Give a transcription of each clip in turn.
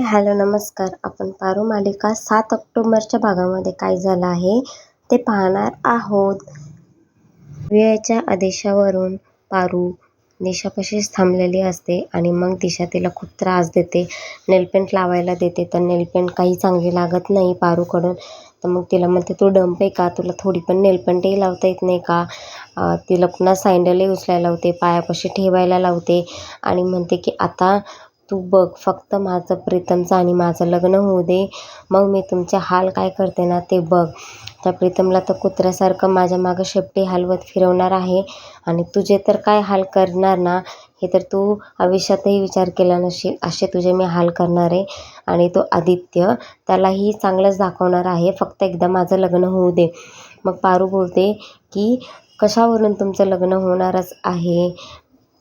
Hello नमस्कार. आपण पारू मालिका 7 ऑक्टोबरच्या भागामध्ये काय झालं आहे ते पाहणार आहोत. वेळेच्या आदेशावरून पारू दिशापाशीच थांबलेली असते आणि मग दिशा तिला खूप त्रास देते, नेलपेंट लावायला देते. तर नेलपेंट काही चांगली लागत नाही पारूकडून. तर मग तिला म्हणते, तू डंप आहे का, तुला थोडी पण नेलपेंटही लावता येत नाही का. तिला पुन्हा सँडलही उचलायला लावते, पायापाशी ठेवायला लावते आणि म्हणते की आता तू बघ, फक्त माझं प्रीतमचं आणि माझं लग्न होऊ दे, मग मी तुमचे हाल काय करते ना ते बघ. त्या प्रीतमला तर कुत्र्यासारखं माझ्या मागं शेपटी हलवत फिरवणार आहे आणि तुझे तर काय हाल करणार ना, हे तर तू आयुष्यातही विचार केला नसेल, असे तुझे मी हाल करणार आहे. आणि तो आदित्य, त्यालाही चांगलंच दाखवणार आहे, फक्त एकदा माझं लग्न होऊ दे. मग पारू बोलते की कशावरून तुमचं लग्न होणारच आहे,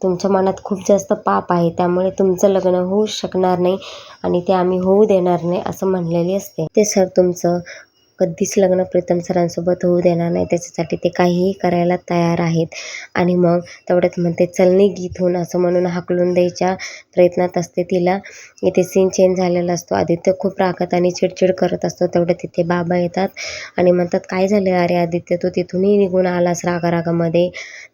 तुमच्या मनात खूप जास्त पाप आहे, त्यामुळे तुमचं लग्न होऊच शकणार नाही आणि ते आम्ही होऊ देणार नाही असं म्हणलेली असते. ते सर तुमचं कधीच लग्न प्रीतम सरांसोबत होऊ देणार नाही, त्याच्यासाठी ते काहीही करायला तयार आहेत. आणि मग तेवढ्यात म्हणते, चल निघ इथून, असं म्हणून हाकलून द्यायच्या प्रयत्नात असते तिला. इथे सीन चेंज झालेला असतो. आदित्य खूप रागात आणि चिडचिड करत असतो. तेवढ्यात तिथे बाबा येतात आणि म्हणतात, काय झालं अरे आदित्य, तू तिथूनही निघून आलास रागारागामध्ये.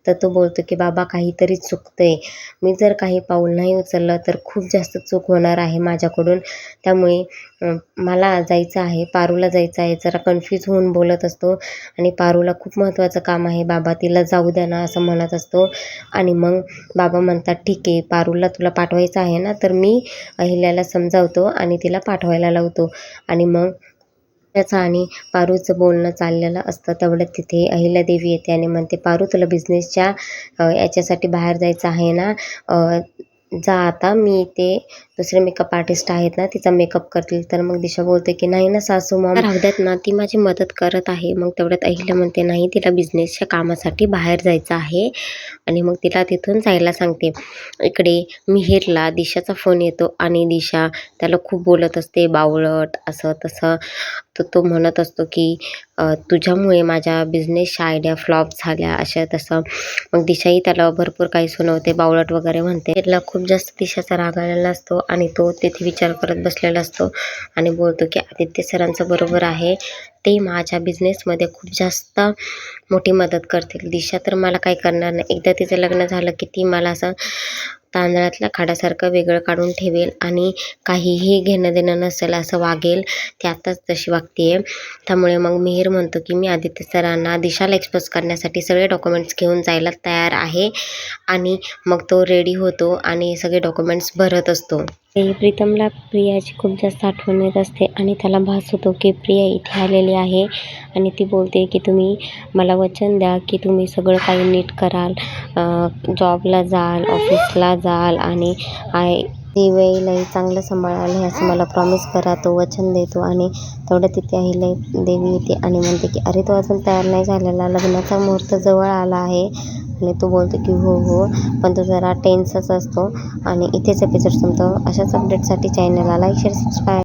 तर तो बोलतो की बाबा काहीतरी चुकतंय, मी जर काही पाऊल नाही उचललं तर खूप जास्त चूक होणार आहे माझ्याकडून, त्यामुळे मला जायचं आहे, पारूला जायचं आहे. जरा कन्फ्यूज होऊन बोलत असतो आणि पारूला खूप महत्त्वाचं काम आहे बाबा, तिला जाऊ द्या ना असं म्हणत असतो. आणि मग बाबा म्हणतात, ठीक आहे, पारूला तुला पाठवायचं आहे ना, तर मी अहिल्याला समजावतो आणि तिला पाठवायला लावतो. आणि मग त्याचं आणि पारूचं बोलणं चाललेलं असतं. तेवढ्यात तिथे अहिल्यादेवी येते आणि म्हणते, पारू तुला बिझनेसच्या याच्यासाठी बाहेर जायचं आहे ना, जा आता, मी ते दुसरे मेकअप आर्टिस्ट आहेत ना, तिचा मेकअप करतील. तर मग दिशा बोलते की नाही ना सासू मॉम, राहू द्यात ना, ती माझी मदत करत आहे. मग तेवढ्यात अहिल्या म्हणते, नाही, तिला बिझनेसच्या कामासाठी बाहेर जायचं आहे. आणि मग तिला तिथून जायला सांगते. इकडे मिहिरला दिशाचा फोन येतो आणि दिशा त्याला खूप बोलत असते, बावळट असं तसं. तर तो म्हणत असतो की तुझ्यामुळे माझ्या बिझनेसच्या आयडिया फ्लॉप झाल्या, अशा तसं. मग दिशाही त्याला भरपूर काही सुनवते, बावळट वगैरे म्हणते. त्याला खूप जास्त दिशाचा राग आलेला असतो आणि तो तिथे विचार करत बसलेला असतो आणि बोलतो की आदित्य सरांचं बरोबर आहे, ते माझ्या बिझनेसमध्ये खूप जास्त मोठी मदत करतील. दिशा तर मला काही करणार नाही, एकदा तिचं लग्न झालं की ती मला असं तांदळातल्या खाडासारखं वेगळं काढून ठेवेल आणि काहीही घेणं देणं नसेल असं वागेल, ती आत्ताच तशी वागते. त्यामुळे मग मिहिर म्हणतो की मी आदित्य सरांना दिशाला एक्सपोज करण्यासाठी सगळे डॉक्युमेंट्स घेऊन जायला तयार आहे. आणि मग तो रेडी होतो आणि सगळे डॉक्युमेंट्स भरत असतो. प्रीतमला प्रियाची खूप जास्त आठवण येत असते आणि त्याला भास होतो की प्रिया इथे आलेली आहे आणि ती बोलते की तुम्ही मला वचन द्या की तुम्ही सगळं काही नीट कराल, जॉबला जाल, ऑफिसला जाल आणि ती वेळेलाही चांगलं सांभाळाल, हे असं मला प्रॉमिस करा. तो वचन देतो आणि तेवढं तिथे अहिल्या देवी येते आणि म्हणते की अरे, तो अजून तयार नाही झालेला, लग्नाचा मुहूर्त जवळ आला आहे. आणि तो बोलतो की हो हो, पण तो जरा टेन्सच असतो. आणि इथेच एपिसोड संपतो. अशाच अपडेटसाठी चॅनलला लाईक, शेअर, सबस्क्राईब